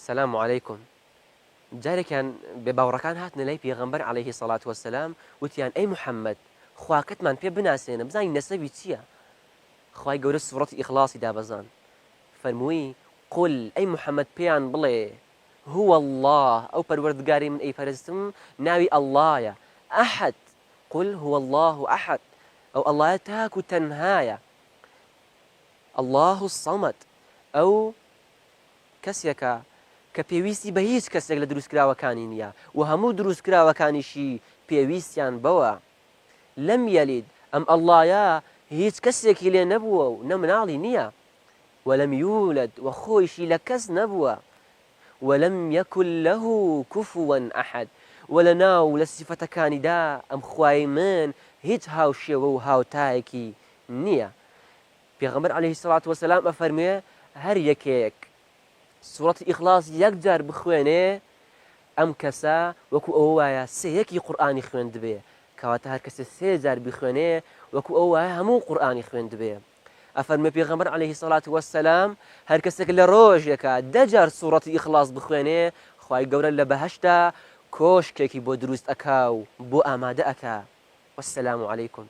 السلام عليكم. جارێکیان بێباوەڕەکان هاتنە لای پێغەمبەر عەلەیهی سەڵات وەسەلام وتیان ئەی موحەممەد خواکەتمان پێ بناسێنە بزانین نەسەبی چییە؟ خوای گەورە سوڕەتی ئیخلاسی دابەزان فەرمووی قل ئەی موحەممەد پێیان بڵێ هو الله ئەو پەروەردگاری من ئەی پەرستم ناوی ئەڵڵایە ئەحەد قل هو الله ئەحەد ئەو ئەڵڵایە تاک و تەنهایە الله الصەمەد ئەو کەسێکە کە پێویستی بە هیچ کەسێک لە دروستکراوەکانی نییە و هەموو دروستکراوەکانیشی پێویستیان بەوە لەم یەلید ئەم ئەڵڵایە هیچ کەسێکی لێ نەبووە و نە مناڵی نییە وەلەم یولد و خۆیشی لە کەس نەبووە وەلەم یەکن لەه کوفوەن ئەحەد و لە ناو لە سیفەتەکانیدا ئەم خوای من هیچ هاوشێوە و هاوتایەکی نییە. پێغەمبەر عەلەیهی سەڵات وەسەلام ئەفەرموێ هەر یەکێک سوڕەتی ئیخلاس یەکجار بخوێنێ ئەم کەسە وەکو ئەوە وایە سەیەکی قورئانی خوێندبێ کەواتە هەر کەسە 3 جار بخوێنێ وەکو ئەو وایە هەموو قورئانی خوێندبێ. ئەفەرمێ پێغەمبەر عەلەیهی سەڵات وەسەلام هەر کەسێک لە ڕۆژێکە 10 جار سوڕەتی ئیخلاس بخوێنێ خوای گەورە لە بەهەشتا کۆشکێکی بۆ دروست ئەکا و بۆ ئامادە ئەکا. وەسەلام عەلەیکم.